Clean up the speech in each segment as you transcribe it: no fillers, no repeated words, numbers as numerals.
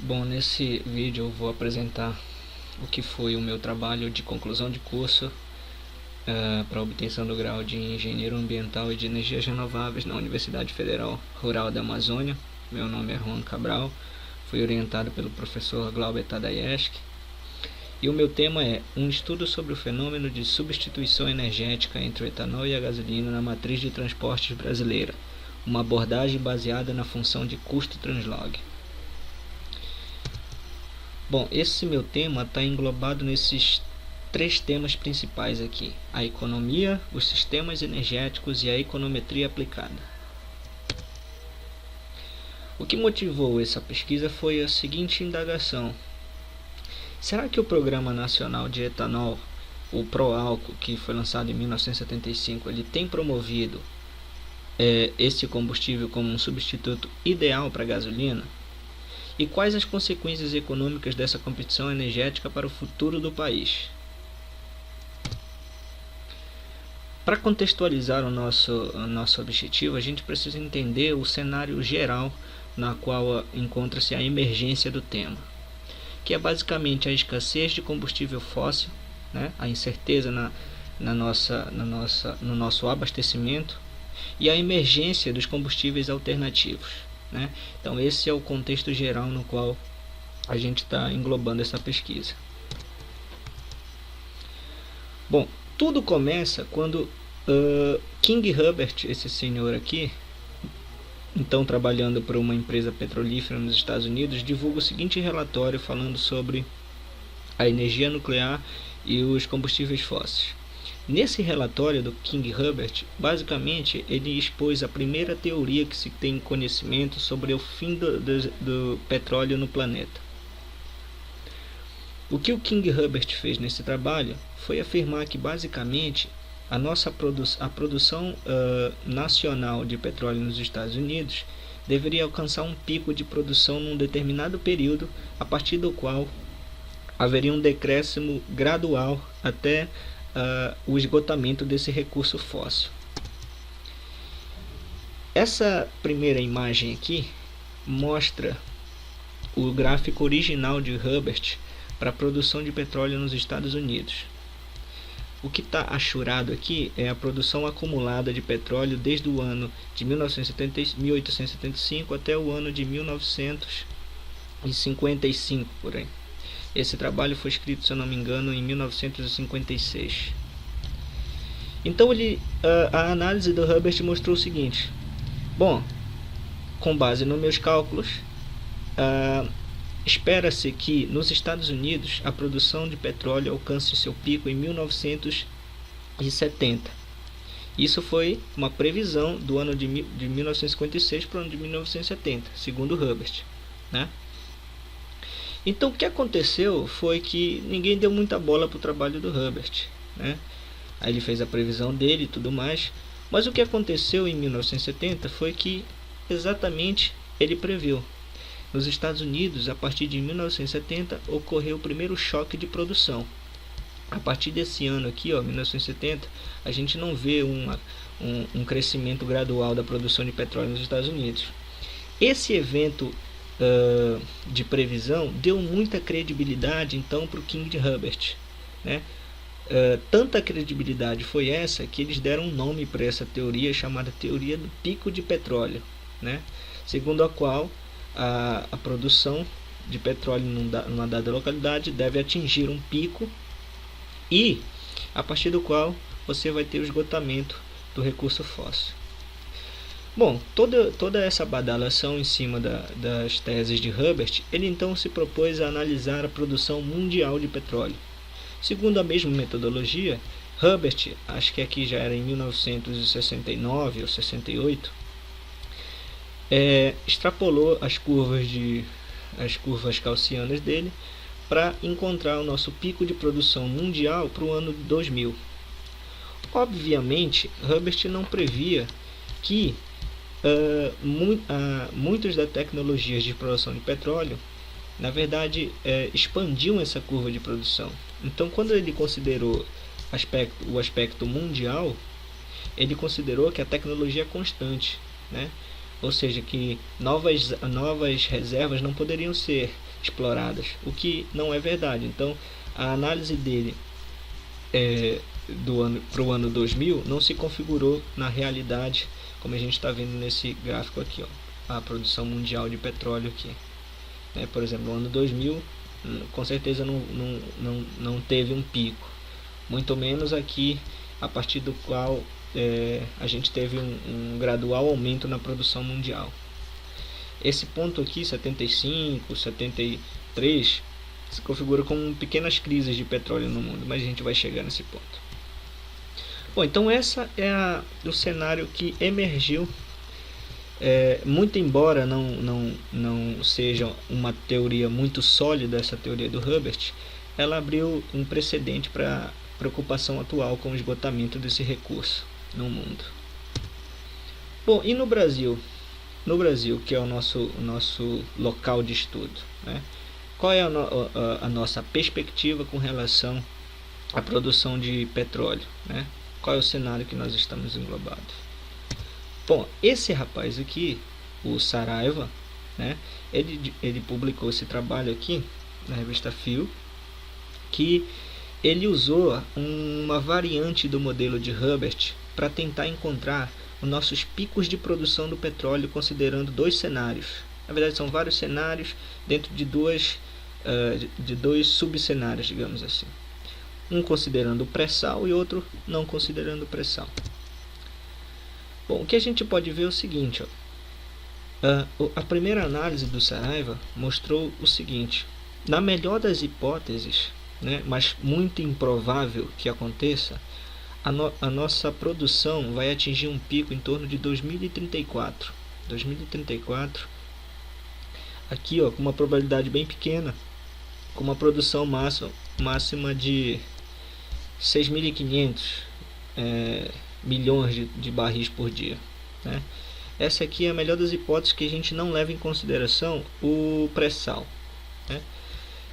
Bom, nesse vídeo eu vou apresentar o que foi o meu trabalho de conclusão de curso para obtenção do grau de Engenheiro Ambiental e de Energias Renováveis na Universidade Federal Rural da Amazônia. Meu nome é Juan Cabral, fui orientado pelo professor Glauber Tadayesk. E o meu tema é um estudo sobre o fenômeno de substituição energética entre o etanol e a gasolina na matriz de transportes brasileira, uma abordagem baseada na função de custo-translog. Bom, esse meu tema está englobado nesses três temas principais aqui: a economia, os sistemas energéticos e a econometria aplicada. O que motivou essa pesquisa foi a seguinte indagação: será que o Programa Nacional de Etanol, o PROALCO, que foi lançado em 1975, ele tem promovido esse combustível como um substituto ideal para a gasolina? E quais as consequências econômicas dessa competição energética para o futuro do país? Para contextualizar o nosso objetivo, a gente precisa entender o cenário geral na qual encontra-se a emergência do tema, que é basicamente a escassez de combustível fóssil, né, a incerteza no nosso abastecimento e a emergência dos combustíveis alternativos. Né? Então esse é o contexto geral no qual a gente está englobando essa pesquisa. Bom, tudo começa quando King Hubbert, esse senhor aqui, então trabalhando para uma empresa petrolífera nos Estados Unidos, divulga o seguinte relatório falando sobre a energia nuclear e os combustíveis fósseis. Nesse relatório do King Hubbert, basicamente ele expôs a primeira teoria que se tem conhecimento sobre o fim do petróleo no planeta. O que o King Hubbert fez nesse trabalho foi afirmar que basicamente a produção nacional de petróleo nos Estados Unidos deveria alcançar um pico de produção num determinado período, a partir do qual haveria um decréscimo gradual até o esgotamento desse recurso fóssil. Essa primeira imagem aqui mostra o gráfico original de Hubbert para a produção de petróleo nos Estados Unidos. O que está achurado aqui é a produção acumulada de petróleo desde o ano de 1875 até o ano de 1955, por aí. Esse trabalho foi escrito, se eu não me engano, em 1956. Então a análise do Hubbert mostrou o seguinte: bom, com base nos meus cálculos, espera-se que nos Estados Unidos a produção de petróleo alcance seu pico em 1970. Isso foi uma previsão do ano de 1956 para o ano de 1970, segundo Hubbert, né? Então o que aconteceu foi que ninguém deu muita bola para o trabalho do Hubbert, né? Aí ele fez a previsão dele e tudo mais, mas o que aconteceu em 1970 foi que exatamente ele previu. Nos Estados Unidos, a partir de 1970, ocorreu o primeiro choque de produção. A partir desse ano aqui, 1970, a gente não vê um crescimento gradual da produção de petróleo nos Estados Unidos. Esse evento de previsão deu muita credibilidade então para o King Hubbert, né? Tanta credibilidade foi essa que eles deram um nome para essa teoria chamada teoria do pico de petróleo, né? Segundo a qual a produção de petróleo numa dada localidade deve atingir um pico e a partir do qual você vai ter o esgotamento do recurso fóssil. Bom, toda essa badalação em cima das teses de Hubbert, ele então se propôs a analisar a produção mundial de petróleo. Segundo a mesma metodologia, Hubbert, acho que aqui já era em 1969 ou 68, extrapolou as curvas gaussianas dele para encontrar o nosso pico de produção mundial para o ano 2000. Obviamente, Hubbert não previa que muitas das tecnologias de produção de petróleo, na verdade, expandiam essa curva de produção. Então, quando ele considerou o aspecto mundial, ele considerou que a tecnologia é constante, né? Ou seja, que novas reservas não poderiam ser exploradas, o que não é verdade. Então, a análise dele para o ano 2000 não se configurou na realidade, como a gente está vendo nesse gráfico aqui, ó, a produção mundial de petróleo aqui. Por exemplo, no ano 2000, com certeza não teve um pico, muito menos aqui, a partir do qual a gente teve um gradual aumento na produção mundial. Esse ponto aqui, 75, 73, se configura como pequenas crises de petróleo no mundo, mas a gente vai chegar nesse ponto. Bom, então essa é o cenário que emergiu, muito embora não seja uma teoria muito sólida, essa teoria do Hubbert, ela abriu um precedente para a preocupação atual com o esgotamento desse recurso no mundo. Bom, e no Brasil? No Brasil, que é o nosso local de estudo, né? Qual é a nossa perspectiva com relação à produção de petróleo, né? Qual é o cenário que nós estamos englobados? Bom, esse rapaz aqui, o Saraiva, né? Ele publicou esse trabalho aqui na revista Fio, que ele usou uma variante do modelo de Hubbert para tentar encontrar os nossos picos de produção do petróleo, considerando dois cenários. Na verdade, são vários cenários dentro de dois subcenários, digamos assim. Um considerando o pré-sal e outro não considerando o pré-sal. Bom, o que a gente pode ver é o seguinte, ó. A primeira análise do Saraiva mostrou o seguinte: na melhor das hipóteses, né, mas muito improvável que aconteça, a nossa produção vai atingir um pico em torno de 2034. 2034, aqui, ó, com uma probabilidade bem pequena, com uma produção máxima de 6.500 milhões de barris por dia, né? Essa aqui é a melhor das hipóteses, que a gente não leva em consideração o pré-sal, né?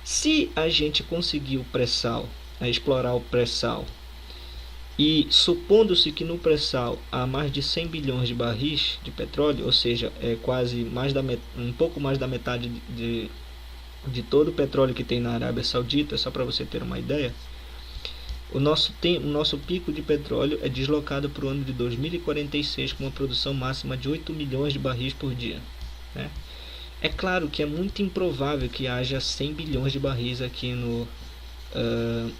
Se a gente conseguir o pré-sal, explorar o pré-sal, e supondo-se que no pré-sal há mais de 100 bilhões de barris de petróleo, ou seja, quase um pouco mais da metade de todo o petróleo que tem na Arábia Saudita, só para você ter uma ideia, o nosso pico de petróleo é deslocado para o ano de 2046 com uma produção máxima de 8 milhões de barris por dia, né? É claro que é muito improvável que haja 100 bilhões de barris aqui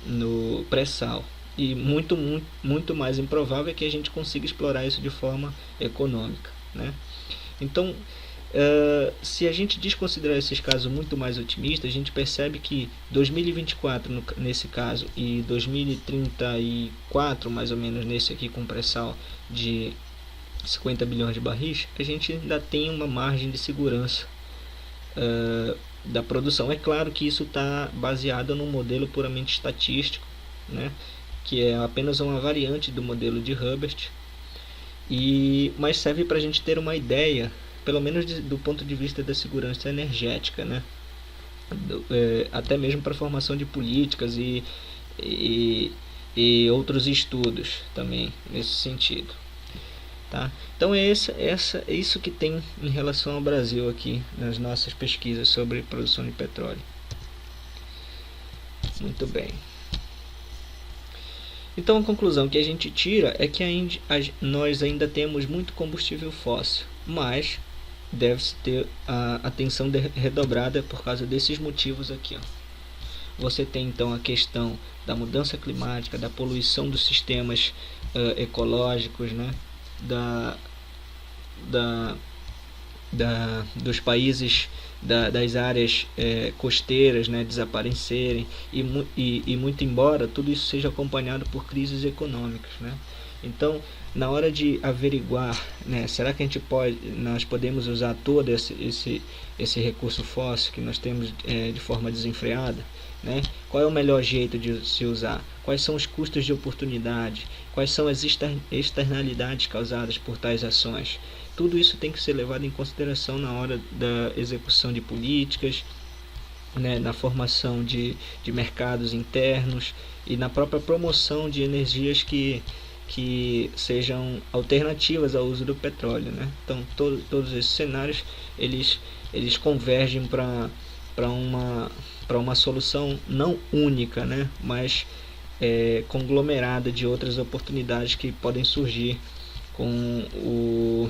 no pré-sal. E muito mais improvável é que a gente consiga explorar isso de forma econômica, né? Então, se a gente desconsiderar esses casos muito mais otimistas, a gente percebe que 2024 nesse caso e 2034 mais ou menos nesse aqui com pré-sal de 50 bilhões de barris, a gente ainda tem uma margem de segurança da produção. É claro que isso está baseado num modelo puramente estatístico, né, que é apenas uma variante do modelo de Hubbert, mas serve para a gente ter uma ideia, pelo menos do ponto de vista da segurança energética, né, até mesmo para a formação de políticas e outros estudos também nesse sentido. Tá? Então é isso que tem em relação ao Brasil aqui nas nossas pesquisas sobre produção de petróleo. Muito bem. Então a conclusão que a gente tira é que nós ainda temos muito combustível fóssil, mas deve-se ter a atenção redobrada por causa desses motivos aqui, ó. Você tem então a questão da mudança climática, da poluição dos sistemas ecológicos, né? Dos países, das áreas costeiras, né, desaparecerem, e muito embora tudo isso seja acompanhado por crises econômicas, né? Então, na hora de averiguar, né, será que nós podemos usar todo esse recurso fóssil que nós temos de forma desenfreada, né? Qual é o melhor jeito de se usar? Quais são os custos de oportunidade? Quais são as externalidades causadas por tais ações? Tudo isso tem que ser levado em consideração na hora da execução de políticas, né, na formação de mercados internos e na própria promoção de energias que sejam alternativas ao uso do petróleo, né? Então todos esses cenários eles convergem para para uma solução não única, né, mas conglomerada de outras oportunidades que podem surgir com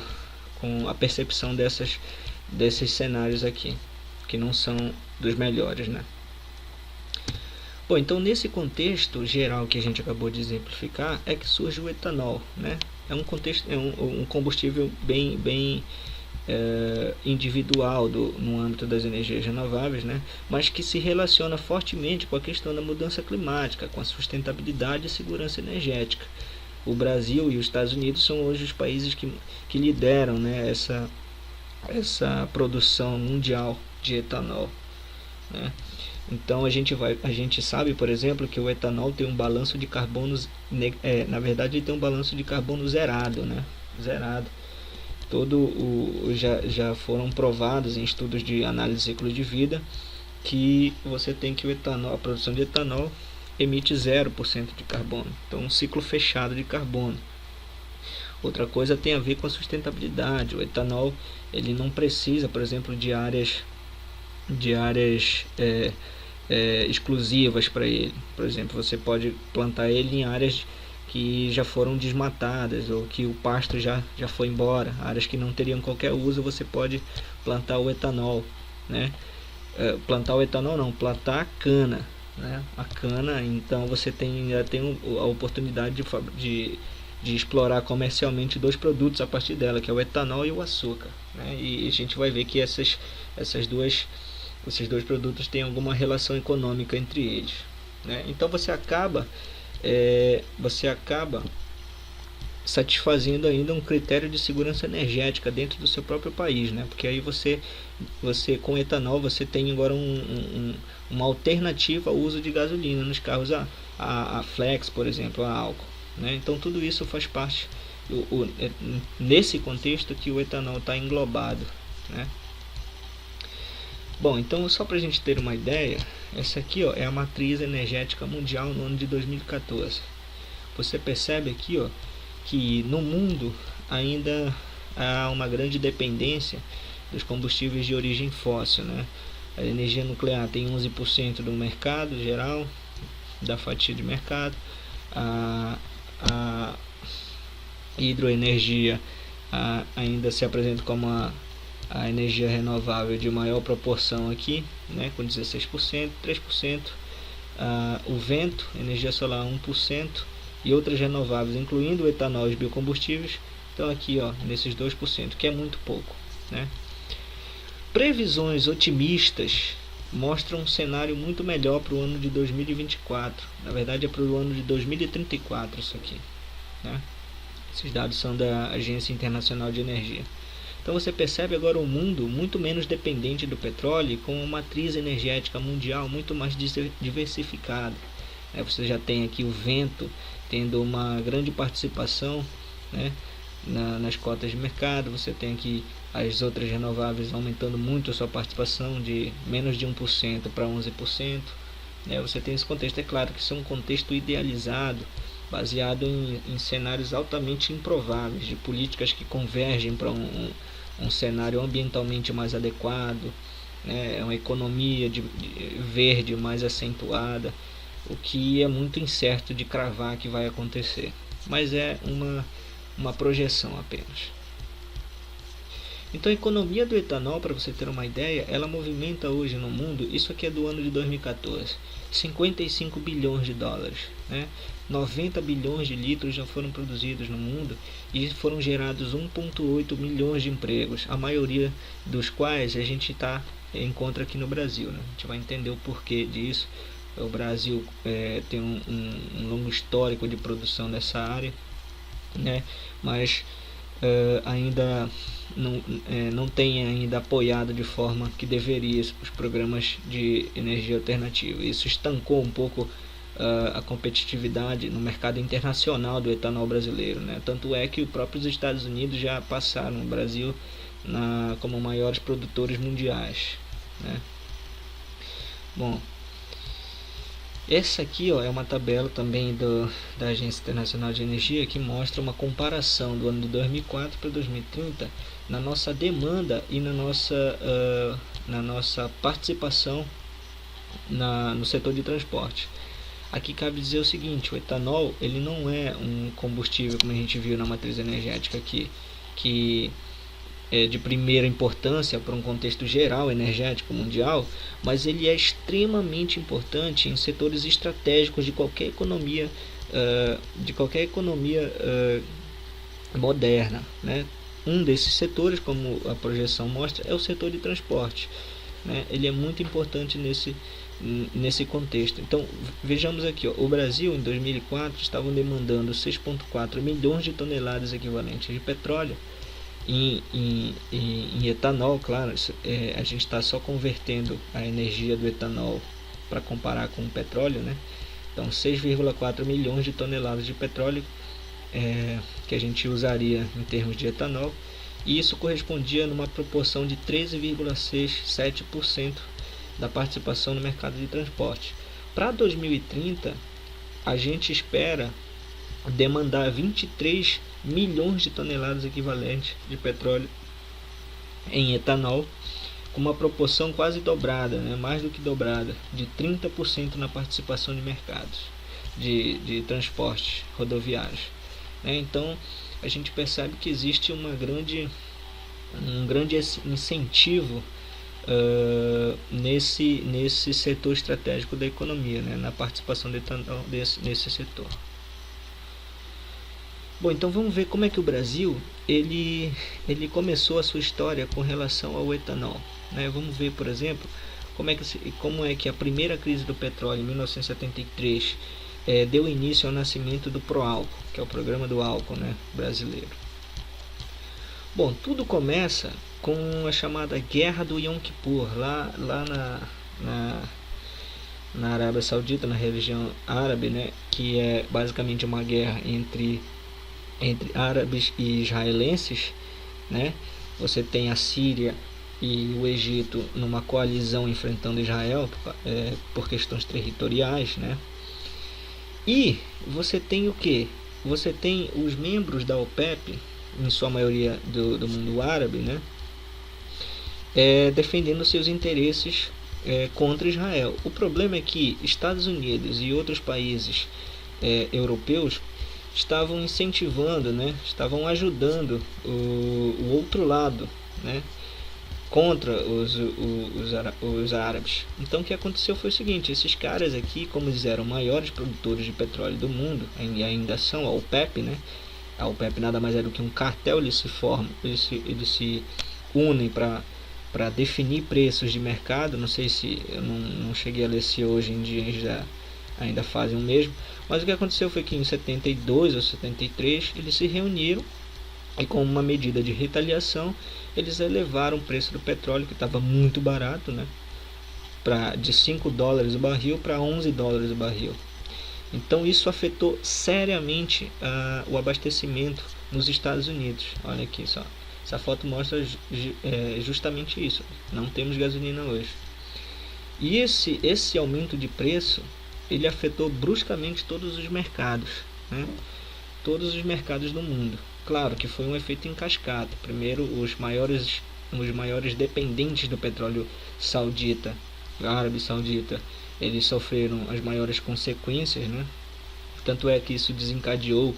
a percepção desses cenários aqui, que não são dos melhores, né? Bom, então nesse contexto geral que a gente acabou de exemplificar é que surge o etanol, né? É um combustível bem individual no âmbito das energias renováveis, né? Mas que se relaciona fortemente com a questão da mudança climática, com a sustentabilidade e segurança energética. O Brasil e os Estados Unidos são hoje os países que lideram, né, essa produção mundial de etanol, né? Então a gente sabe, por exemplo, que o etanol tem um balanço de carbono, na verdade ele tem um balanço de carbono zerado, né? Zerado. Já foram provados em estudos de análise de ciclo de vida que você tem que a produção de etanol emite 0% de carbono. Então um ciclo fechado de carbono. Outra coisa tem a ver com a sustentabilidade. O etanol ele não precisa, por exemplo, de áreas exclusivas para ele. Por exemplo, você pode plantar ele em áreas que já foram desmatadas ou que o pasto já foi embora, áreas que não teriam qualquer uso. Você pode plantar o etanol, né? Plantar o etanol não, plantar a cana, né? A cana, então você ainda tem a oportunidade de explorar comercialmente dois produtos a partir dela, que é o etanol e o açúcar, né? E a gente vai ver que esses dois produtos têm alguma relação econômica entre eles, né? Então você acaba satisfazendo ainda um critério de segurança energética dentro do seu próprio país, né? Porque aí você com etanol você tem agora uma alternativa ao uso de gasolina nos carros a flex, por exemplo, a álcool, né? Então tudo isso faz parte nesse contexto que o etanol está englobado, né? Bom, então só para a gente ter uma ideia, essa aqui é a matriz energética mundial no ano de 2014. Você percebe aqui que no mundo ainda há uma grande dependência dos combustíveis de origem fóssil, né? A energia nuclear tem 11% do mercado geral, da fatia de mercado. A hidroenergia ainda se apresenta como a energia renovável de maior proporção aqui, né, com 16%, 3%, o vento, energia solar 1%, e outras renováveis, incluindo o etanol e os biocombustíveis, estão aqui nesses 2%, que é muito pouco, né? Previsões otimistas mostram um cenário muito melhor para o ano de 2024, na verdade é para o ano de 2034 isso aqui, né? Esses dados são da Agência Internacional de Energia. Então você percebe agora um mundo muito menos dependente do petróleo, com uma matriz energética mundial muito mais diversificada. Você já tem aqui o vento tendo uma grande participação, né, nas cotas de mercado. Você tem aqui as outras renováveis aumentando muito a sua participação de menos de 1% para 11%. Você tem esse contexto. É claro que isso é um contexto idealizado, baseado em cenários altamente improváveis, de políticas que convergem para um cenário ambientalmente mais adequado, né? Uma economia verde mais acentuada, o que é muito incerto de cravar que vai acontecer, mas é uma projeção apenas. Então a economia do etanol, para você ter uma ideia, ela movimenta hoje no mundo, isso aqui é do ano de 2014, 55 bilhões de dólares, né? 90 bilhões de litros já foram produzidos no mundo e foram gerados 1,8 milhões de empregos, a maioria dos quais a gente encontra aqui no Brasil, né? A gente vai entender o porquê disso. O Brasil tem um longo histórico de produção nessa área, né? Mas ainda não tem ainda apoiado de forma que deveria os programas de energia alternativa. Isso estancou um pouco a competitividade no mercado internacional do etanol brasileiro, né? Tanto é que os próprios Estados Unidos já passaram o Brasil como maiores produtores mundiais, né? Bom, essa aqui é uma tabela também da Agência Internacional de Energia, que mostra uma comparação do ano de 2004 para 2030 na nossa demanda e na nossa na nossa participação no setor de transporte. Aqui cabe dizer o seguinte: o etanol ele não é um combustível, como a gente viu na matriz energética aqui, que é de primeira importância para um contexto geral energético mundial, mas ele é extremamente importante em setores estratégicos de qualquer economia, moderna, né? Um desses setores, como a projeção mostra, é o setor de transporte, né? Ele é muito importante nesse contexto. Então vejamos aqui, ó, o Brasil em 2004 estava demandando 6,4 milhões de toneladas equivalentes de petróleo. Em etanol, claro, a gente está só convertendo a energia do etanol para comparar com o petróleo, né? Então 6,4 milhões de toneladas de petróleo que a gente usaria em termos de etanol, e isso correspondia numa proporção de 13,67% da participação no mercado de transporte. Para 2030, a gente espera demandar 23 milhões de toneladas equivalentes de petróleo em etanol, com uma proporção quase dobrada, né, mais do que dobrada, de 30% na participação de mercados de transportes rodoviários, né? Então a gente percebe que existe um grande incentivo nesse setor estratégico da economia, né, na participação do etanol nesse setor. Bom, então vamos ver como é que o Brasil ele começou a sua história com relação ao etanol, né? Vamos ver, por exemplo, como é que a primeira crise do petróleo em 1973 deu início ao nascimento do Proálcool, que é o programa do álcool, né, brasileiro. Bom, tudo começa com a chamada Guerra do Yom Kippur, lá na Arábia Saudita, na região árabe, né, que é basicamente uma guerra entre árabes e israelenses, né? Você tem a Síria e o Egito numa coalizão enfrentando Israel por questões territoriais, né? E você tem o que? Você tem os membros da OPEP, em sua maioria do mundo árabe, né? Defendendo seus interesses contra Israel. O problema é que Estados Unidos e outros países europeus estavam incentivando, né, estavam ajudando o outro lado, né, contra os árabes. Então o que aconteceu foi o seguinte: esses caras aqui, como eles eram maiores produtores de petróleo do mundo, e ainda são a OPEP, né? A OPEP nada mais é do que um cartel. Eles se unem para definir preços de mercado. Não sei se eu não cheguei a ler se hoje em dia ainda fazem o mesmo, mas o que aconteceu foi que em 72 ou 73 eles se reuniram e, com uma medida de retaliação, eles elevaram o preço do petróleo, que estava muito barato, né, de 5 dólares o barril para 11 dólares o barril. Então isso afetou seriamente o abastecimento nos Estados Unidos. Olha aqui só, essa foto mostra justamente isso: não temos gasolina hoje. E esse aumento de preço ele afetou bruscamente todos os mercados, né? Todos os mercados do mundo. Claro que foi um efeito em cascata. Primeiro, os maiores dependentes do petróleo saudita, árabe saudita, eles sofreram as maiores consequências, né? Tanto é que isso desencadeou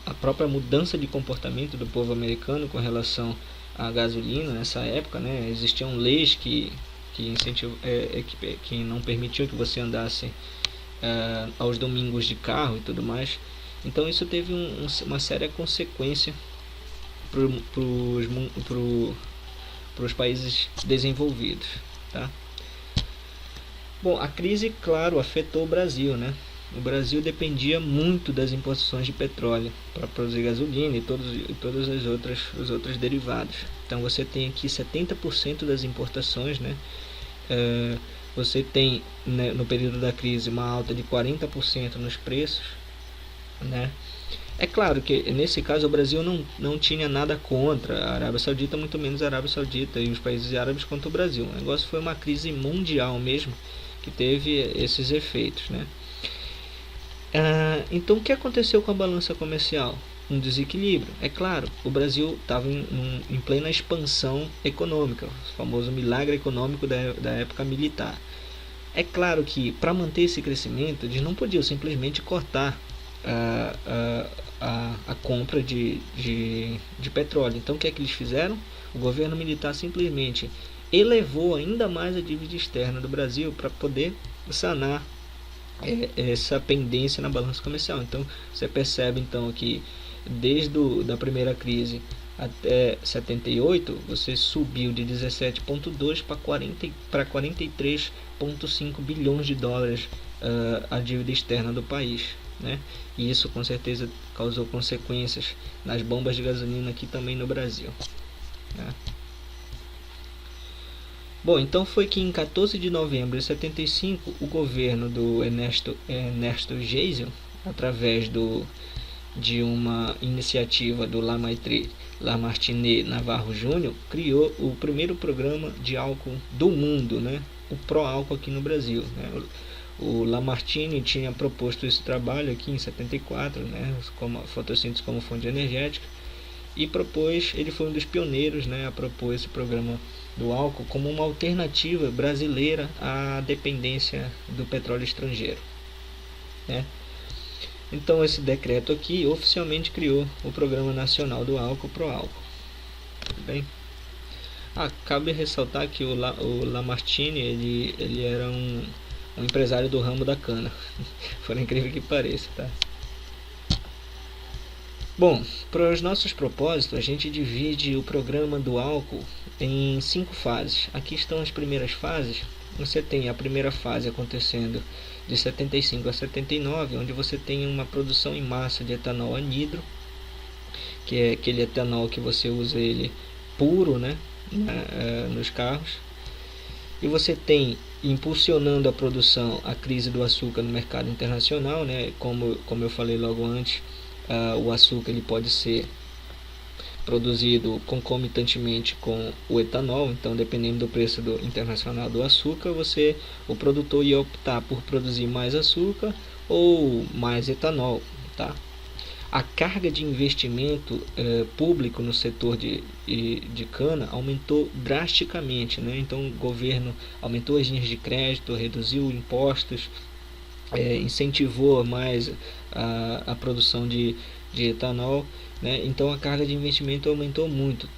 a própria mudança de comportamento do povo americano com relação à gasolina nessa época, né? Existiam leis que não permitiam que você andasse aos domingos de carro e tudo mais. Então isso teve uma séria consequência para os países desenvolvidos, tá? Bom, a crise, claro, afetou o Brasil, né? O Brasil dependia muito das importações de petróleo para produzir gasolina e todos os outros derivados. Então você tem aqui 70% das importações, né? Você tem, né, no período da crise, uma alta de 40% nos preços, né? É claro que nesse caso o Brasil não tinha nada contra a Arábia Saudita, muito menos a Arábia Saudita e os países árabes contra o Brasil. O negócio foi uma crise mundial mesmo que teve esses efeitos, né? Então o que aconteceu com a balança comercial? um desequilíbrio. É claro, o Brasil estava em plena expansão econômica, o famoso milagre econômico da época militar. É claro que para manter esse crescimento eles não podiam simplesmente cortar a compra de petróleo. Então o que é que eles fizeram? O governo militar simplesmente elevou ainda mais a dívida externa do Brasil para poder sanar essa pendência na balança comercial. Então você percebe então que desde da primeira crise até 78 você subiu de 17,2 para 43,5 bilhões de dólares a dívida externa do país, né? E isso com certeza causou consequências nas bombas de gasolina aqui também no Brasil, né? Bom, então foi que em 14 de novembro de 75 o governo do Ernesto Geisel, através de uma iniciativa do Lamartine Navarro Júnior, criou o primeiro programa de álcool do mundo, né? O Pró-Álcool aqui no Brasil, né? O Lamartine tinha proposto esse trabalho aqui em 74, né? Como a fotossíntese como fonte energética, e ele foi um dos pioneiros, né, a propor esse programa do álcool como uma alternativa brasileira à dependência do petróleo estrangeiro, né? Então esse decreto aqui oficialmente criou o Programa Nacional do Álcool Pró-Álcool. Tudo bem? Cabe ressaltar que o Lamartine ele era um empresário do ramo da cana, por incrível que pareça, tá? Bom, para os nossos propósitos, a gente divide o programa do álcool em 5 fases. Aqui estão as primeiras fases. Você tem a primeira fase acontecendo de 75 a 79, onde você tem uma produção em massa de etanol anidro, que é aquele etanol que você usa ele puro, né, nos carros. E você tem, impulsionando a produção, a crise do açúcar no mercado internacional, né? Como eu falei logo antes, o açúcar ele pode ser produzido concomitantemente com o etanol. Então, dependendo do preço internacional do açúcar, o produtor ia optar por produzir mais açúcar ou mais etanol, tá? A carga de investimento público no setor de cana aumentou drasticamente, né? Então o governo aumentou as linhas de crédito, reduziu impostos, incentivou mais a produção de etanol, né? Então a carga de investimento aumentou muito.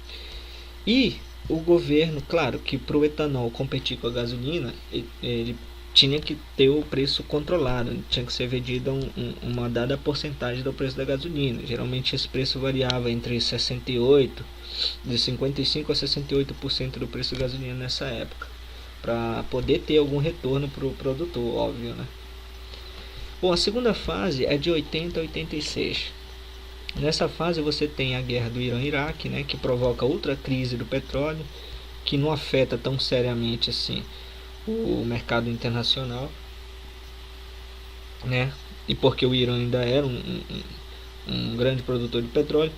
E o governo, claro que para o etanol competir com a gasolina, ele tinha que ter o preço controlado, tinha que ser vendido uma dada porcentagem do preço da gasolina. Geralmente esse preço variava entre 55 a 68% do preço da gasolina nessa época, para poder ter algum retorno para o produtor, óbvio, né? Bom, a segunda fase é de 80 a 86. Nessa fase você tem a guerra do Irã-Iraque, né, que provoca outra crise do petróleo, que não afeta tão seriamente assim o mercado internacional, né? E porque o Irã ainda era um grande produtor de petróleo.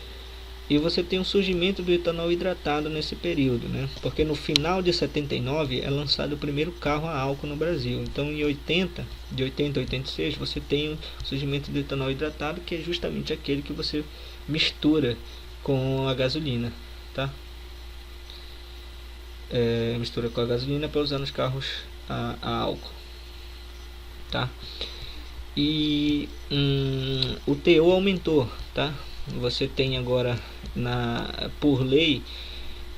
E você tem um surgimento do etanol hidratado nesse período, né? Porque no final de 79 é lançado o primeiro carro a álcool no Brasil. Então de 80 a 86 você tem o surgimento do etanol hidratado, que é justamente aquele que você mistura com a gasolina, tá? Mistura com a gasolina para usar nos carros a álcool, tá? E o teor aumentou, tá? Você tem agora por lei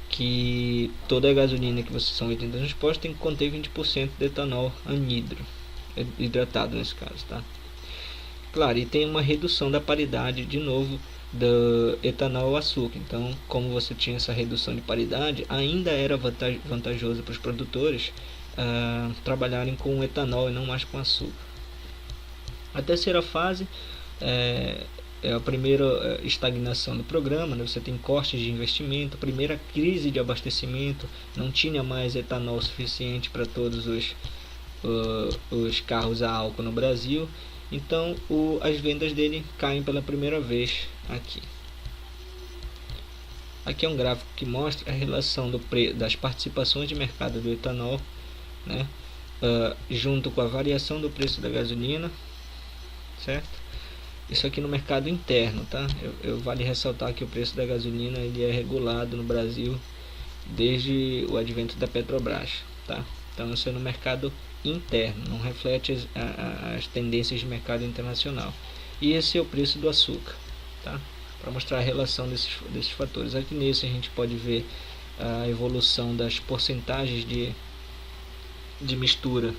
que toda a gasolina que vocês são vendidas nos postos tem que conter 20% de etanol anidro, hidratado nesse caso, tá? Claro, e tem uma redução da paridade de novo do etanol ao açúcar. Então, como você tinha essa redução de paridade, ainda era vantajoso para os produtores trabalharem com etanol e não mais com açúcar. A terceira fase é a primeira estagnação do programa, né? Você tem cortes de investimento, a primeira crise de abastecimento, não tinha mais etanol suficiente para todos os carros a álcool no Brasil. Então as vendas dele caem pela primeira vez aqui. Aqui é um gráfico que mostra a relação das participações de mercado do etanol, né, junto com a variação do preço da gasolina, certo? Isso aqui no mercado interno, tá? Vale ressaltar que o preço da gasolina ele é regulado no Brasil desde o advento da Petrobras, tá? Então isso é no mercado interno, não reflete as tendências de mercado internacional. E esse é o preço do açúcar, tá? Para mostrar a relação desses fatores. Aqui nesse a gente pode ver a evolução das porcentagens de mistura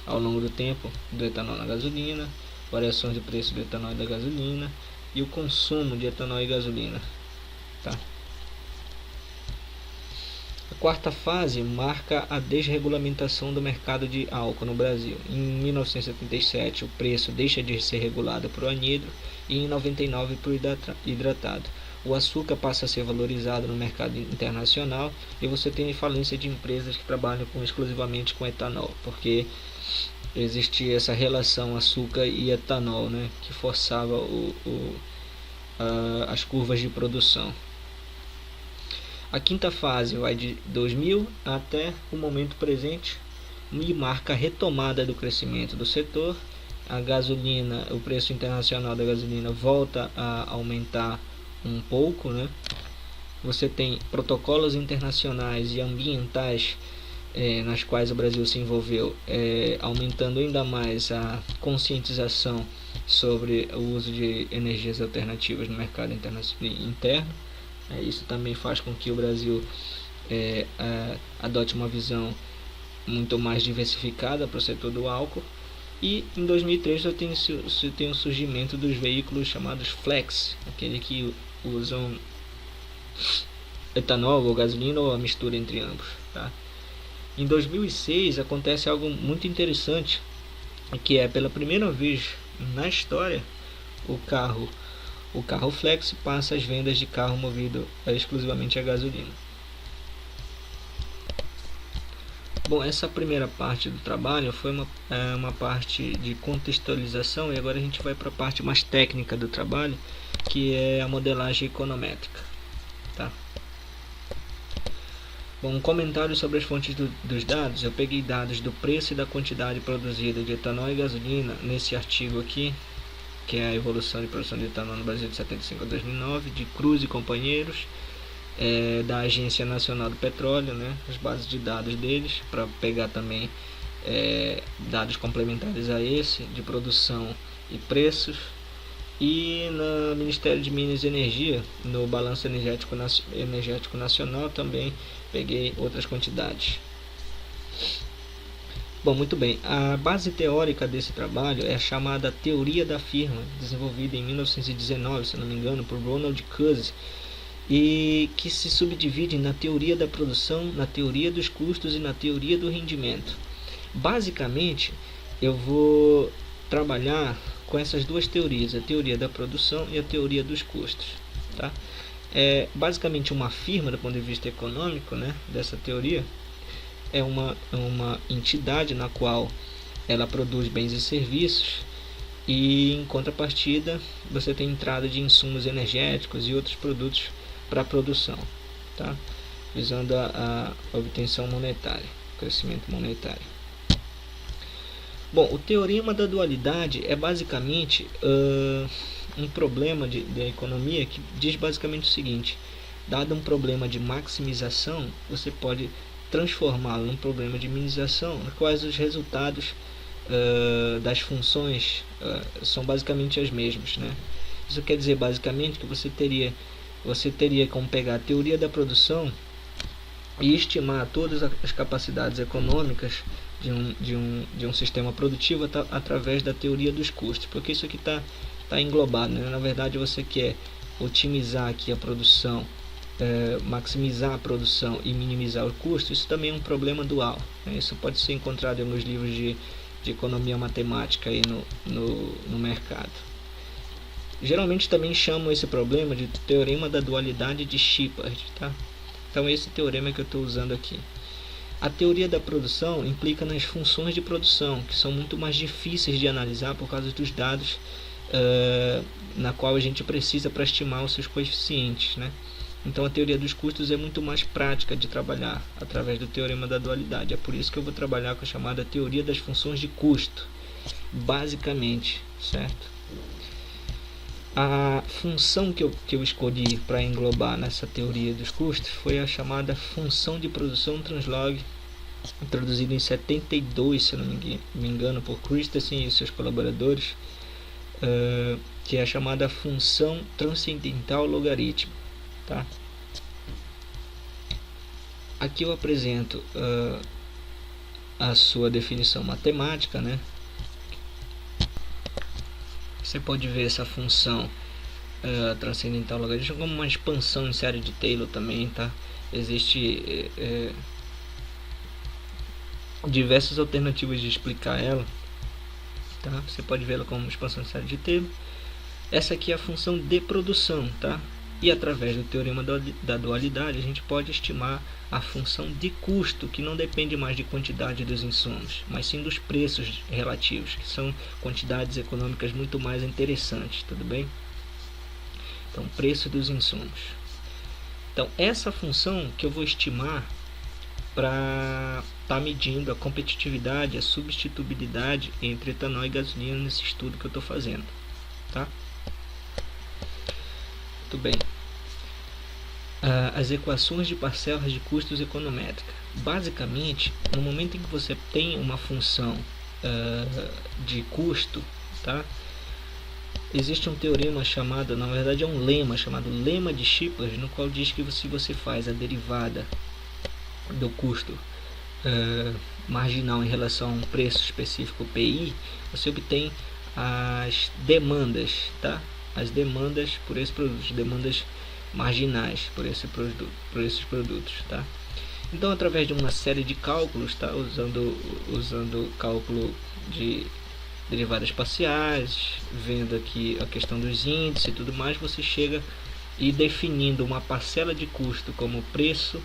ao longo do tempo do etanol na gasolina, variações de preço do etanol e da gasolina e o consumo de etanol e gasolina, tá? A quarta fase marca a desregulamentação do mercado de álcool no Brasil. Em 1977, o preço deixa de ser regulado para o anidro e em 99 para o hidratado. O açúcar passa a ser valorizado no mercado internacional e você tem a falência de empresas que trabalham exclusivamente com etanol, porque existia essa relação açúcar e etanol, né, que forçava as curvas de produção. A quinta fase vai de 2000 até o momento presente e marca a retomada do crescimento do setor. A gasolina, o preço internacional da gasolina volta a aumentar um pouco, né? Você tem protocolos internacionais e ambientais nas quais o Brasil se envolveu, aumentando ainda mais a conscientização sobre o uso de energias alternativas no mercado interno. Isso também faz com que o Brasil adote uma visão muito mais diversificada para o setor do álcool. E em 2003 você tem o surgimento dos veículos chamados flex, aquele que usam etanol ou gasolina ou a mistura entre ambos, tá? Em 2006 acontece algo muito interessante, que é pela primeira vez na história o carro flex passa as vendas de carro movido exclusivamente a gasolina. Bom, essa primeira parte do trabalho foi uma parte de contextualização e agora a gente vai para a parte mais técnica do trabalho, que é a modelagem econométrica, tá? Bom, um comentário sobre as fontes dos dados. Eu peguei dados do preço e da quantidade produzida de etanol e gasolina nesse artigo aqui, que é a evolução de produção de etanol no Brasil de 75 a 2009, de Cruz e Companheiros, da Agência Nacional do Petróleo, né, as bases de dados deles, para pegar também dados complementares a esse, de produção e preços, e no Ministério de Minas e Energia, no Balanço Energético Nacional, também peguei outras quantidades. Bom, muito bem. A base teórica desse trabalho é a chamada Teoria da Firma, desenvolvida em 1919, se não me engano, por Ronald Coase, e que se subdivide na teoria da produção, na teoria dos custos e na teoria do rendimento. Basicamente, eu vou trabalhar com essas duas teorias, a teoria da produção e a teoria dos custos, tá? Basicamente uma firma, do ponto de vista econômico, né, dessa teoria, é uma entidade na qual ela produz bens e serviços, e em contrapartida você tem entrada de insumos energéticos e outros produtos para a produção, tá? Visando a obtenção monetária, crescimento monetário. Bom, o teorema da dualidade é basicamente um problema da economia que diz basicamente o seguinte: dado um problema de maximização, você pode transformá-lo num problema de minimização, no qual os resultados das funções são basicamente as mesmas, né? Isso quer dizer basicamente que você teria como pegar a teoria da produção e estimar todas as capacidades econômicas de um sistema produtivo através da teoria dos custos, porque isso aqui está englobado, né? Na verdade, você quer otimizar aqui a produção, maximizar a produção e minimizar o custo. Isso também é um problema dual, né? Isso pode ser encontrado em alguns livros de economia matemática aí no mercado. Geralmente também chamam esse problema de teorema da dualidade de Shepard, tá? Então esse teorema que eu estou usando aqui. A teoria da produção implica nas funções de produção, que são muito mais difíceis de analisar por causa dos dados na qual a gente precisa para estimar os seus coeficientes, né? Então a teoria dos custos é muito mais prática de trabalhar através do teorema da dualidade. É por isso que eu vou trabalhar com a chamada teoria das funções de custo, basicamente, certo? A função que eu escolhi para englobar nessa teoria dos custos foi a chamada função de produção translog, introduzida em 72, se não me engano, por Christensen e seus colaboradores, que é a chamada função transcendental logaritmo. Tá? Aqui eu apresento a sua definição matemática, né? Você pode ver essa função transcendental logaritmo como uma expansão em série de Taylor também, tá? Existe diversas alternativas de explicar ela, tá? Você pode vê-la como uma expansão em série de Taylor. Essa aqui é a função de produção, tá? E através do teorema da dualidade a gente pode estimar a função de custo, que não depende mais de quantidade dos insumos, mas sim dos preços relativos, que são quantidades econômicas muito mais interessantes, tudo bem? Então, preço dos insumos. Então, essa função que eu vou estimar para estar medindo a competitividade, a substituibilidade entre etanol e gasolina nesse estudo que eu estou fazendo, tá? Muito bem. As equações de parcelas de custos econométrica. Basicamente, no momento em que você tem uma função de custo, tá? Existe um teorema chamado, na verdade é um lema chamado lema de Shepard, no qual diz que se você faz a derivada do custo marginal em relação a um preço específico PI, você obtém as demandas, tá? As demandas por esse produto, demandas marginais por esses produtos, tá? Então, através de uma série de cálculos, tá? Usando cálculo de derivadas parciais, vendo aqui a questão dos índices e tudo mais, você chega e definindo uma parcela de custo como o preço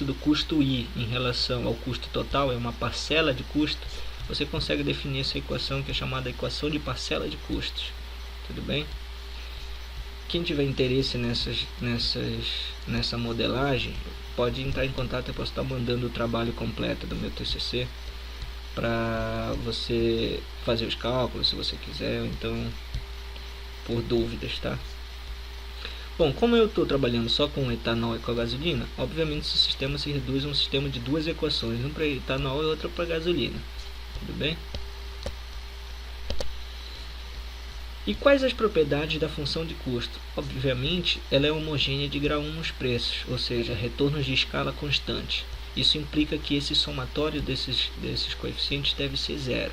do custo I em relação ao custo total é uma parcela de custo. Você consegue definir essa equação que é chamada equação de parcela de custos. Tudo bem? Quem tiver interesse nessa modelagem, pode entrar em contato. Eu posso estar mandando o trabalho completo do meu TCC para você fazer os cálculos, se você quiser, ou então por dúvidas, tá? Bom, como eu estou trabalhando só com etanol e com a gasolina, obviamente esse sistema se reduz a um sistema de duas equações, uma para etanol e outra para gasolina. Tudo bem? E quais as propriedades da função de custo? Obviamente, ela é homogênea de grau 1 nos preços, ou seja, retornos de escala constante. Isso implica que esse somatório desses coeficientes deve ser zero.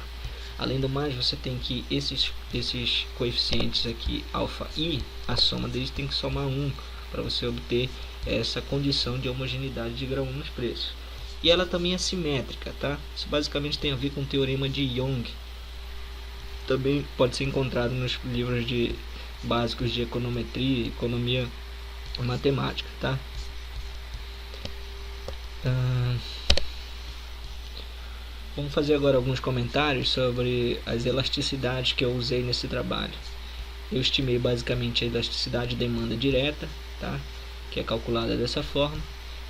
Além do mais, você tem que esses coeficientes aqui, alfa i, a soma deles tem que somar 1 para você obter essa condição de homogeneidade de grau 1 nos preços. E ela também é simétrica, tá? Isso basicamente tem a ver com o teorema de Young. Também pode ser encontrado nos livros básicos de econometria e economia matemática, tá? Vamos fazer agora alguns comentários sobre as elasticidades que eu usei nesse trabalho. Eu estimei basicamente a elasticidade de demanda direta, tá? Que é calculada dessa forma,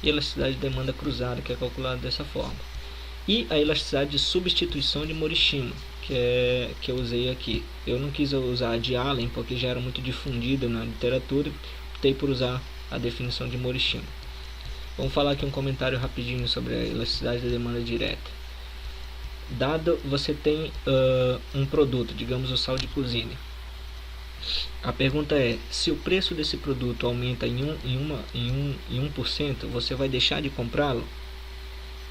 e a elasticidade de demanda cruzada, que é calculada dessa forma. E a elasticidade de substituição de Morishima, que eu usei aqui. Eu não quis usar a de Allen porque já era muito difundida na literatura, optei por usar a definição de Morishima. Vamos falar aqui um comentário rapidinho sobre a elasticidade da demanda direta. Dado você tem um produto, digamos o sal de cozinha. A pergunta é, se o preço desse produto aumenta em 1%, você vai deixar de comprá-lo?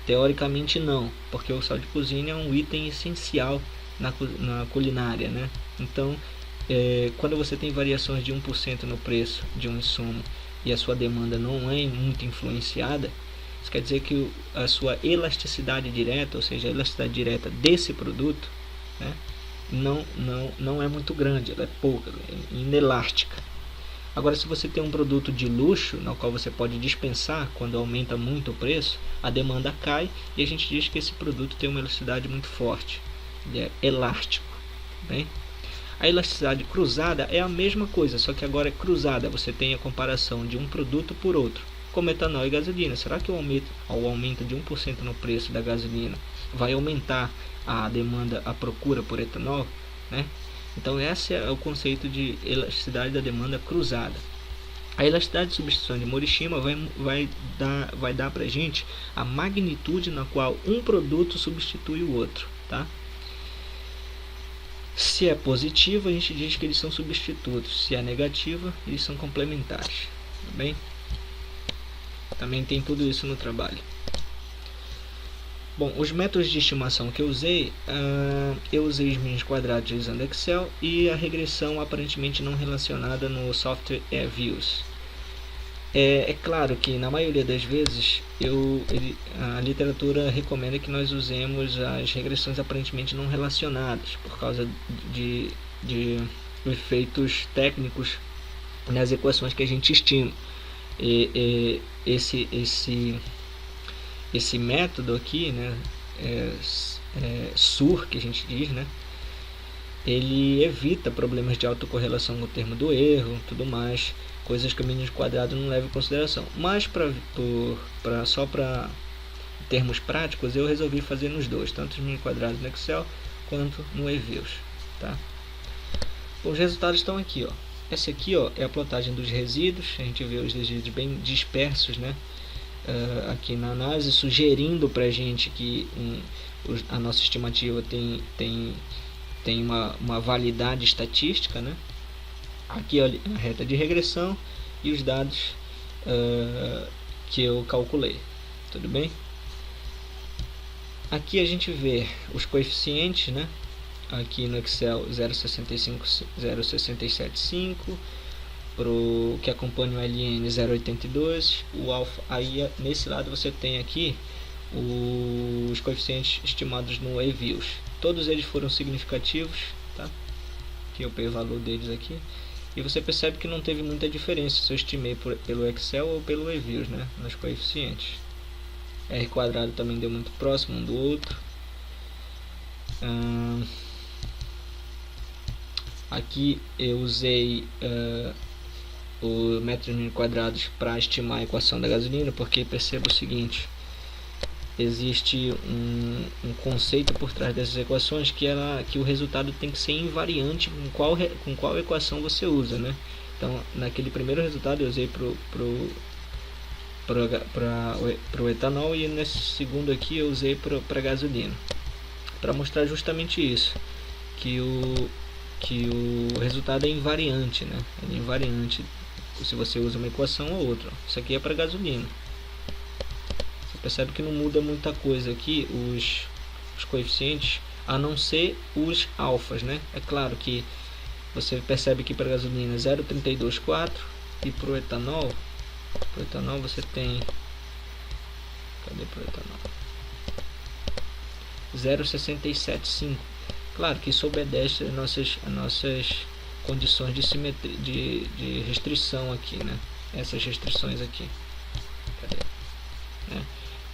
Teoricamente não, porque o sal de cozinha é um item essencial na culinária, né? Então, quando você tem variações de 1% no preço de um insumo e a sua demanda não é muito influenciada, isso quer dizer que a sua elasticidade direta, ou seja, a elasticidade direta desse produto, né, não é muito grande, ela é pouca, é inelástica. Agora, se você tem um produto de luxo, no qual você pode dispensar quando aumenta muito o preço, a demanda cai e a gente diz que esse produto tem uma elasticidade muito forte, ele é elástico. Bem? A elasticidade cruzada é a mesma coisa, só que agora é cruzada, você tem a comparação de um produto por outro, como etanol e gasolina. Será que o aumento de 1% no preço da gasolina vai aumentar a demanda, a procura por etanol, né? Então esse é o conceito de elasticidade da demanda cruzada. A elasticidade de substituição de Morishima vai dar para a gente a magnitude na qual um produto substitui o outro, tá? Se é positiva, a gente diz que eles são substitutos. Se é negativa, eles são complementares. Tá bem? Também tem tudo isso no trabalho. Bom, os métodos de estimação que eu usei os mínimos quadrados usando Excel e a regressão aparentemente não relacionada no software Views. É claro que na maioria das vezes a literatura recomenda que nós usemos as regressões aparentemente não relacionadas por causa de efeitos técnicos nas equações que a gente estima. Esse método aqui, né, SUR, que a gente diz, né, ele evita problemas de autocorrelação no termo do erro, tudo mais, coisas que o mínimo quadrado não leva em consideração. Mas só para termos práticos, eu resolvi fazer nos dois, tanto os mínimos quadrados no Excel quanto no eViews, tá? Bom, os resultados estão aqui, ó. Esse aqui, ó, é a plotagem dos resíduos. A gente vê os resíduos bem dispersos, né? Aqui na análise, sugerindo para a gente que a nossa estimativa tem uma validade estatística, né? Aqui a reta de regressão e os dados que eu calculei, tudo bem? Aqui a gente vê os coeficientes, né? Aqui no Excel 0,675, para o que acompanha o LN 0,82, o alfa. Aí nesse lado você tem aqui os coeficientes estimados no eViews. Todos eles foram significativos, tá? Aqui eu peguei o valor deles aqui. E você percebe que não teve muita diferença se eu estimei pelo Excel ou pelo eViews, né? Nos coeficientes. R quadrado também deu muito próximo um do outro. Aqui eu usei o metros mínimos quadrados para estimar a equação da gasolina, porque percebo o seguinte: existe um conceito por trás dessas equações que o resultado tem que ser invariante com qual equação você usa, né? Então, naquele primeiro resultado eu usei para o etanol, e nesse segundo aqui eu usei para gasolina, para mostrar justamente isso, que o resultado é invariante, né? É invariante se você usa uma equação ou outra. Isso aqui é para gasolina. Você percebe que não muda muita coisa aqui os coeficientes, a não ser os alfas, né? É claro que você percebe que para gasolina 0,324 e para o etanol você tem, cadê para o etanol? 0,675. Claro que isso obedece às nossas condições de simetria, de restrição aqui, né? Essas restrições aqui. Cadê? Né?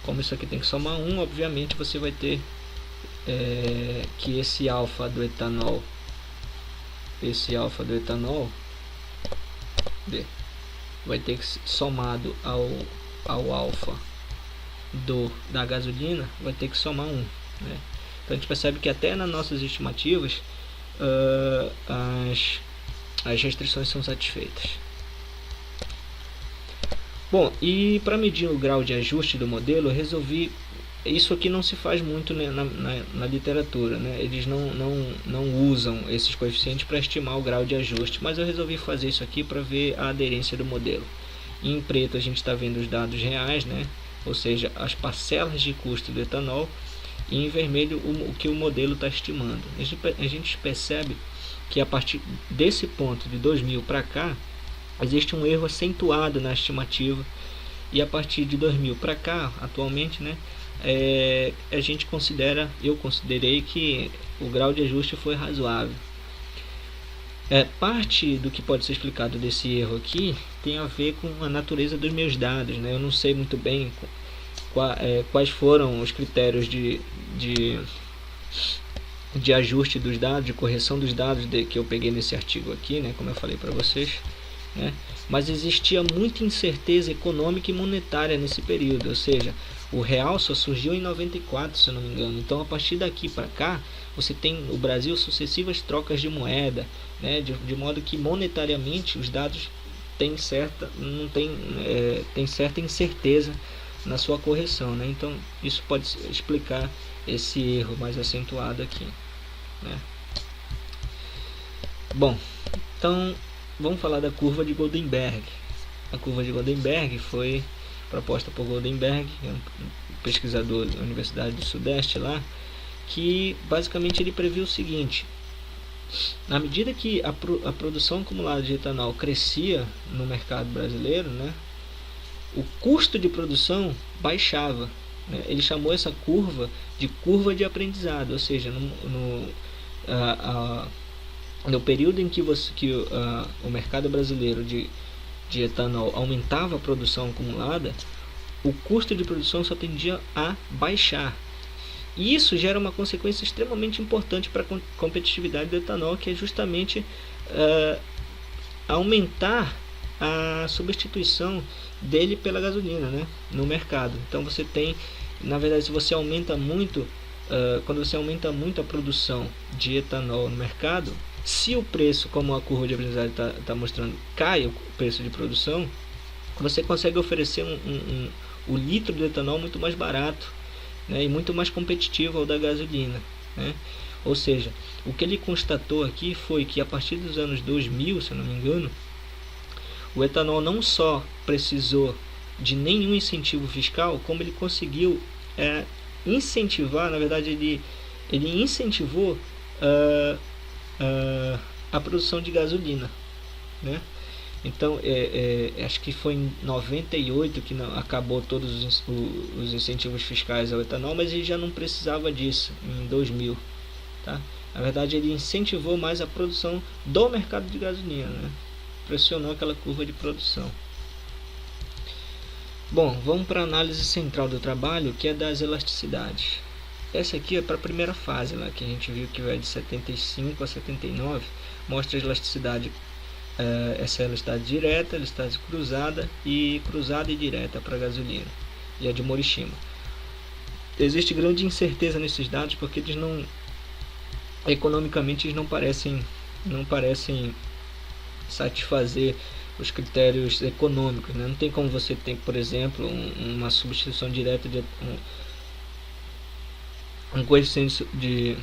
Como isso aqui tem que somar 1, obviamente você vai ter que esse alfa do etanol vai ter que ser somado ao alfa da gasolina, vai ter que somar 1, né? Então a gente percebe que até nas nossas estimativas as restrições são satisfeitas. Bom, e para medir o grau de ajuste do modelo, eu resolvi. Isso aqui não se faz muito, né, na literatura, né? Eles não usam esses coeficientes para estimar o grau de ajuste, mas eu resolvi fazer isso aqui para ver a aderência do modelo. Em preto a gente está vendo os dados reais, né? Ou seja, as parcelas de custo do etanol, e em vermelho o que o modelo está estimando. A gente percebe que a partir desse ponto de 2000 para cá existe um erro acentuado na estimativa, e a partir de 2000 para cá, atualmente, né, eu considerei que o grau de ajuste foi razoável. Parte do que pode ser explicado desse erro aqui tem a ver com a natureza dos meus dados, né? Eu não sei muito bem quais foram os critérios de ajuste dos dados, de correção dos dados que eu peguei nesse artigo aqui, né, como eu falei para vocês, né? mas existia muita incerteza econômica e monetária nesse período, ou seja, o real só surgiu em 94, se eu não me engano. Então, a partir daqui para cá, você tem no Brasil sucessivas trocas de moeda, né, de modo que monetariamente os dados têm certa, não tem, tem certa incerteza na sua correção, né? Então, isso pode explicar esse erro mais acentuado aqui, né? Bom, então vamos falar da curva de Goldenberg. A curva de Goldenberg foi proposta por Goldenberg, um pesquisador da Universidade do Sudeste lá, que basicamente ele previu o seguinte: na medida que a produção acumulada de etanol crescia no mercado brasileiro, né, o custo de produção baixava, né? Ele chamou essa curva de curva de aprendizado, ou seja, no período em que o mercado brasileiro de etanol aumentava a produção acumulada, o custo de produção só tendia a baixar. E isso gera uma consequência extremamente importante para a competitividade do etanol, que é justamente aumentar a substituição dele pela gasolina, né, no mercado. Então você tem, na verdade, se você aumenta muito, quando você aumenta muito a produção de etanol no mercado, se o preço, como a curva de aprendizagem está mostrando, cai o preço de produção, você consegue oferecer o litro de etanol muito mais barato, né, e muito mais competitivo ao da gasolina, né? Ou seja, o que ele constatou aqui foi que a partir dos anos 2000, se eu não me engano, o etanol não só precisou de nenhum incentivo fiscal, como ele conseguiu incentivar, na verdade ele incentivou a produção de gasolina, né? Então, acho que foi em 98 que acabou todos os incentivos fiscais ao etanol, mas ele já não precisava disso em 2000, tá? Na verdade, ele incentivou mais a produção do mercado de gasolina, né? Pressionou aquela curva de produção. Bom, vamos para a análise central do trabalho, que é das elasticidades. Essa aqui é para a primeira fase, né, que a gente viu que vai de 75 a 79, mostra a elasticidade. Essa é a elasticidade direta, a elasticidade cruzada e direta para a gasolina, e a de Morishima. Existe grande incerteza nesses dados, porque eles não, economicamente, eles não parecem satisfazer os critérios econômicos, né? Não tem como você ter, por exemplo, uma substituição direta de um coeficiente de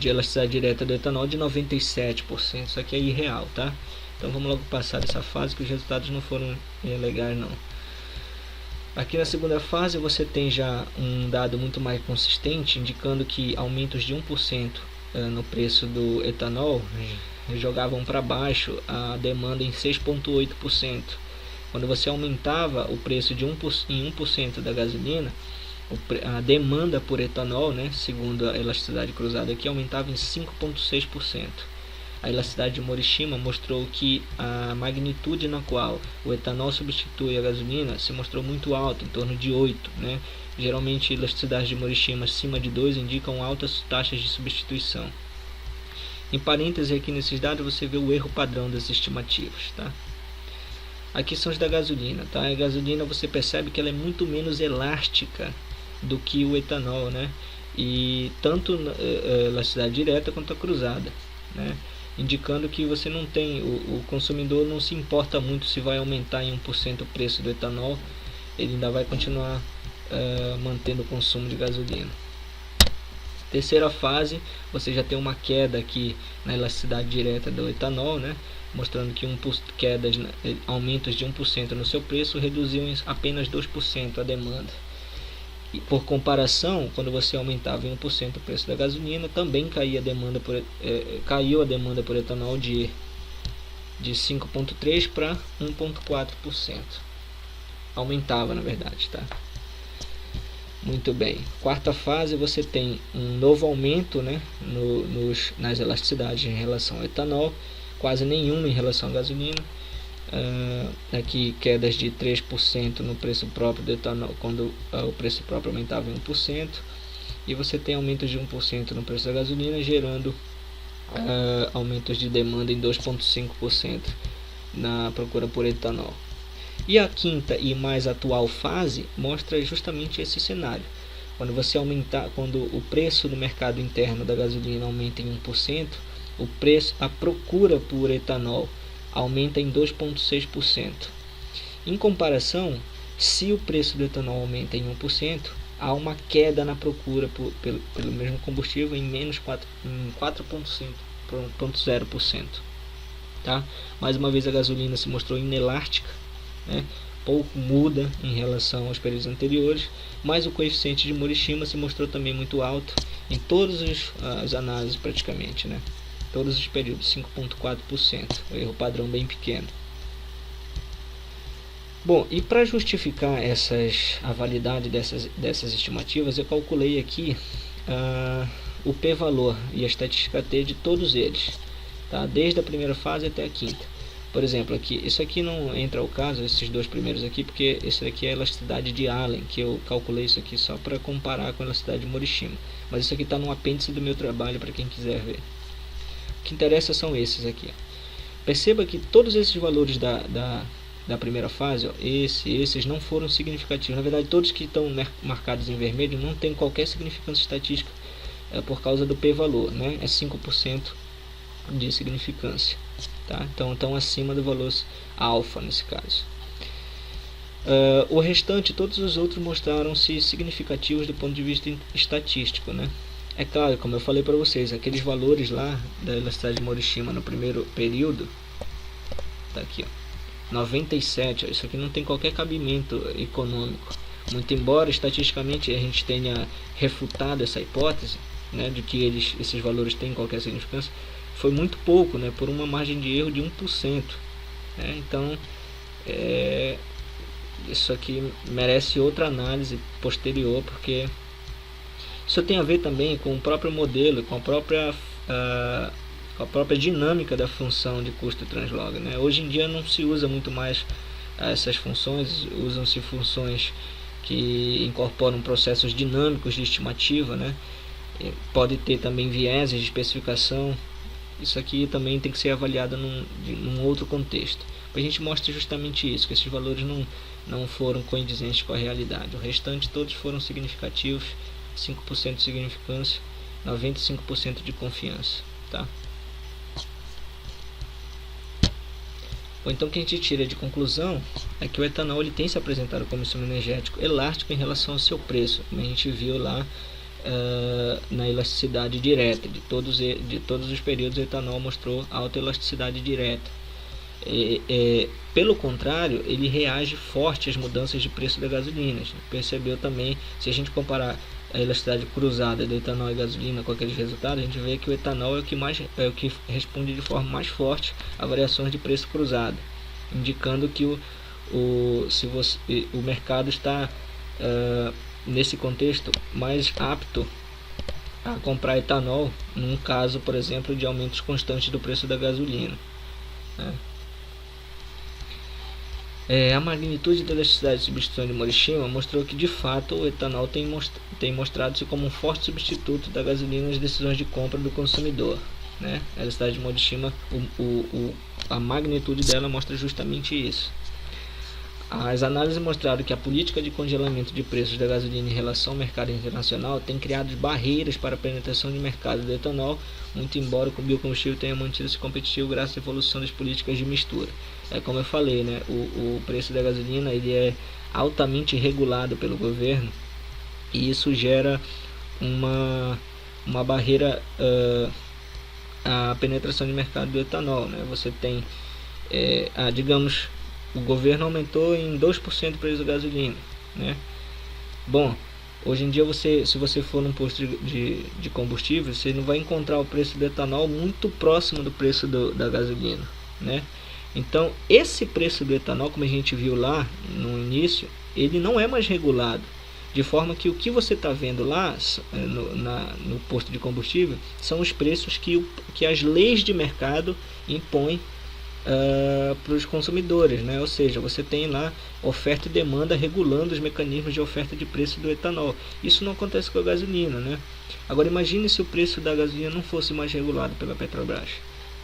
elasticidade direta do etanol de 97%. Isso aqui é irreal, tá? Então vamos logo passar essa fase, que os resultados não foram legais não. Aqui na segunda fase você tem já um dado muito mais consistente, indicando que aumentos de 1% no preço do etanol jogavam para baixo a demanda em 6,8%. Quando você aumentava o preço em 1% da gasolina, a demanda por etanol, né, segundo a elasticidade cruzada aqui, aumentava em 5,6%. A elasticidade de Morishima mostrou que a magnitude na qual o etanol substitui a gasolina se mostrou muito alta, em torno de 8, né? Geralmente, elasticidades de Morishima acima de 2 indicam altas taxas de substituição. Em parênteses, aqui nesses dados você vê o erro padrão das estimativas, tá? Aqui são os da gasolina, tá? A gasolina, você percebe que ela é muito menos elástica do que o etanol, né? E tanto a elasticidade direta quanto a cruzada, né? Indicando que você não tem, o consumidor não se importa muito se vai aumentar em 1% o preço do etanol, ele ainda vai continuar mantendo o consumo de gasolina. Terceira fase, você já tem uma queda aqui na elasticidade direta do etanol, né? Mostrando que aumentos de 1% no seu preço reduziam apenas 2% a demanda. E por comparação, quando você aumentava em 1% o preço da gasolina, também caiu a demanda por etanol de 5,3% para 1,4%. Aumentava, na verdade, tá? Muito bem. Quarta fase, você tem um novo aumento, né, nas elasticidades em relação ao etanol, quase nenhuma em relação à gasolina. Aqui quedas de 3% no preço próprio do etanol, quando o preço próprio aumentava em 1%, e você tem aumentos de 1% no preço da gasolina, gerando aumentos de demanda em 2,5% na procura por etanol. E a quinta e mais atual fase mostra justamente esse cenário. Quando o preço no mercado interno da gasolina aumenta em 1%, a procura por etanol aumenta em 2,6%. Em comparação, se o preço do etanol aumenta em 1%, há uma queda na procura pelo mesmo combustível em menos 4,0%. Tá? Mais uma vez a gasolina se mostrou inelástica, né? Pouco muda em relação aos períodos anteriores, mas o coeficiente de Morishima se mostrou também muito alto em todas as análises praticamente, né? Todos os períodos, 5,4%, o erro padrão bem pequeno. Bom, e para justificar a validade dessas estimativas, eu calculei aqui o p-valor e a estatística t de todos eles, tá? Desde a primeira fase até a quinta. Por exemplo, aqui, isso aqui não entra ao caso, esses dois primeiros aqui, porque esse aqui é a elasticidade de Allen, que eu calculei isso aqui só para comparar com a elasticidade de Morishima. Mas isso aqui está no apêndice do meu trabalho para quem quiser ver. O que interessa são esses aqui. Perceba que todos esses valores da primeira fase, ó, esses não foram significativos. Na verdade, todos que estão marcados em vermelho não tem qualquer significância estatística por causa do p-valor, né? É 5% de significância. Tá? Então estão acima do valor alfa nesse caso. O restante, todos os outros mostraram-se significativos do ponto de vista estatístico, né? É claro, como eu falei para vocês, aqueles valores lá da elasticidade de Morishima no primeiro período, tá aqui, ó, 97, ó, isso aqui não tem qualquer cabimento econômico. Muito embora estatisticamente a gente tenha refutado essa hipótese, né, de que esses valores têm qualquer significância, foi muito pouco, né, por uma margem de erro de 1%. Né? Então, isso aqui merece outra análise posterior, porque isso tem a ver também com o próprio modelo, com a própria dinâmica da função de custo translog. Né? Hoje em dia não se usa muito mais essas funções, usam-se funções que incorporam processos dinâmicos de estimativa, né? Pode ter também vieses de especificação. Isso aqui também tem que ser avaliado num outro contexto. A gente mostra justamente isso, que esses valores não foram condizentes com a realidade. O restante todos foram significativos, 5% de significância, 95% de confiança. Tá? Bom, então o que a gente tira de conclusão é que o etanol ele tem se apresentado como insumo energético elástico em relação ao seu preço, como a gente viu lá na elasticidade direta. De todos os períodos, o etanol mostrou alta elasticidade direta. Pelo contrário, ele reage forte às mudanças de preço da gasolina. A gente percebeu também, se a gente comparar a elasticidade cruzada do etanol e gasolina com aqueles resultados, a gente vê que o etanol é o que responde de forma mais forte a variações de preço cruzado, indicando que o mercado está nesse contexto mais apto a comprar etanol num caso, por exemplo, de aumentos constantes do preço da gasolina, né? A magnitude da elasticidade de substituição de Morishima mostrou que de fato o etanol tem mostrado-se como um forte substituto da gasolina nas decisões de compra do consumidor, né? A elasticidade de Morishima, a magnitude dela mostra justamente isso. As análises mostraram que a política de congelamento de preços da gasolina em relação ao mercado internacional tem criado barreiras para a penetração de mercado do etanol, muito embora o biocombustível tenha mantido-se competitivo graças à evolução das políticas de mistura. Como eu falei, né, o preço da gasolina ele é altamente regulado pelo governo e isso gera uma barreira à penetração de mercado do etanol, né? Você tem, digamos, o governo aumentou em 2% o preço da gasolina, né? Bom, hoje em dia se você for num posto de combustível, você não vai encontrar o preço do etanol muito próximo do preço da gasolina, né? Então esse preço do etanol, como a gente viu lá no início, ele não é mais regulado, de forma que o que você está vendo lá no posto de combustível são os preços que as leis de mercado impõem para os consumidores, né? Ou seja, você tem lá oferta e demanda regulando os mecanismos de oferta de preço do etanol. Isso não acontece com a gasolina, né? Agora imagine se o preço da gasolina não fosse mais regulado pela Petrobras.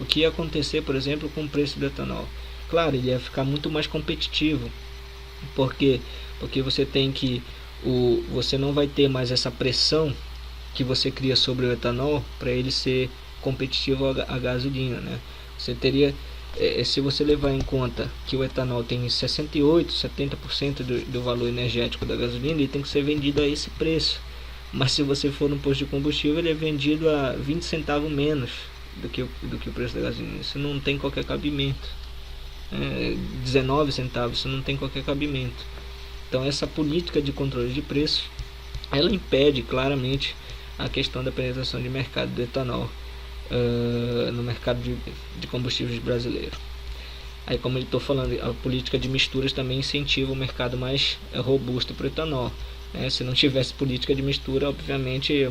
O que ia acontecer, por exemplo, com o preço do etanol? claro, ele ia ficar muito mais competitivo. Por quê? Porque você tem que você não vai ter mais essa pressão que você cria sobre o etanol para ele ser competitivo à gasolina, né? Você teria, se você levar em conta que o etanol tem 68, 70% do valor energético da gasolina, ele tem que ser vendido a esse preço. Mas se você for no posto de combustível, ele é vendido a 20 centavos menos do que o preço da gasolina. Isso não tem qualquer cabimento. 19 centavos, isso não tem qualquer cabimento. Então essa política de controle de preço, ela impede claramente a questão da penetração de mercado do etanol no mercado de combustíveis brasileiro. Aí, como eu estou falando, a política de misturas também incentiva o mercado mais robusto para o etanol. Se não tivesse política de mistura, obviamente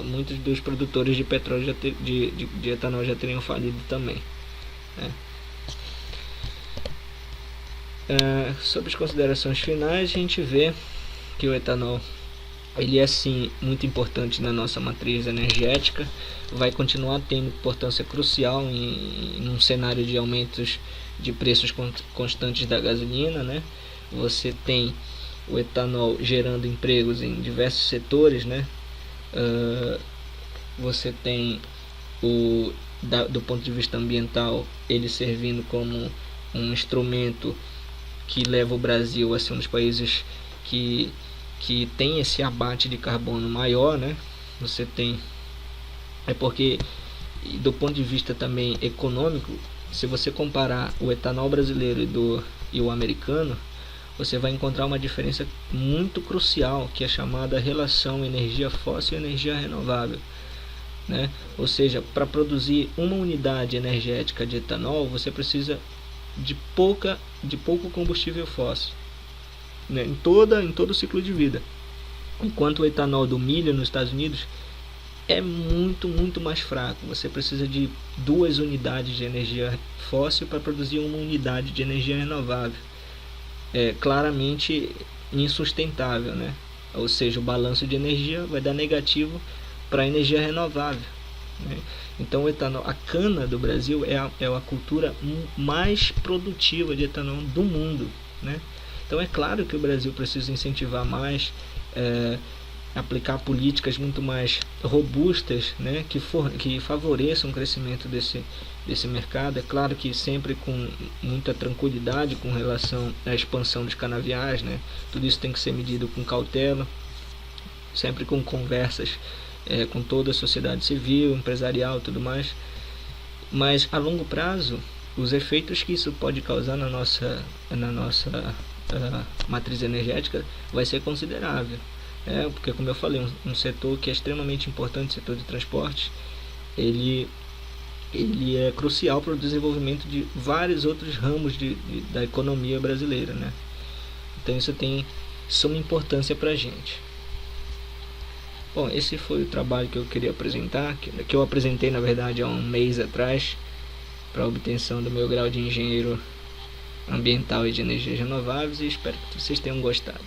muitos dos produtores de petróleo de etanol já teriam falido também, né? Sobre as considerações finais, a gente vê que o etanol ele é sim muito importante na nossa matriz energética, vai continuar tendo importância crucial em um cenário de aumentos de preços constantes da gasolina, né? Você tem o etanol gerando empregos em diversos setores, né? Você tem do ponto de vista ambiental, ele servindo como um instrumento que leva o Brasil a ser um dos países que tem esse abate de carbono maior, né? Você tem, porque do ponto de vista também econômico, se você comparar o etanol brasileiro e o americano, você vai encontrar uma diferença muito crucial, que é chamada relação energia fóssil e energia renovável, né? Ou seja, para produzir uma unidade energética de etanol, você precisa de pouco combustível fóssil, né? em todo o ciclo de vida. Enquanto o etanol do milho nos Estados Unidos é muito mais fraco. Você precisa de 2 unidades de energia fóssil para produzir uma unidade de energia renovável. É claramente insustentável, né? Ou seja, o balanço de energia vai dar negativo para a energia renovável, né? Então o etanol, a cana do Brasil é a cultura mais produtiva de etanol do mundo, né? Então é claro que o Brasil precisa incentivar mais, aplicar políticas muito mais robustas, né, que favoreçam o crescimento desse mercado. É claro que sempre com muita tranquilidade com relação à expansão dos canaviais, né? Tudo isso tem que ser medido com cautela, sempre com conversas com toda a sociedade civil, empresarial e tudo mais. Mas a longo prazo, os efeitos que isso pode causar na nossa matriz energética vai ser considerável. Porque, como eu falei, um setor que é extremamente importante, o setor de transporte, ele é crucial para o desenvolvimento de vários outros ramos da economia brasileira, né? Então isso tem suma importância para a gente. Bom, esse foi o trabalho que eu queria apresentar, que eu apresentei na verdade há um mês atrás, para a obtenção do meu grau de engenheiro ambiental e de energias renováveis, e espero que vocês tenham gostado.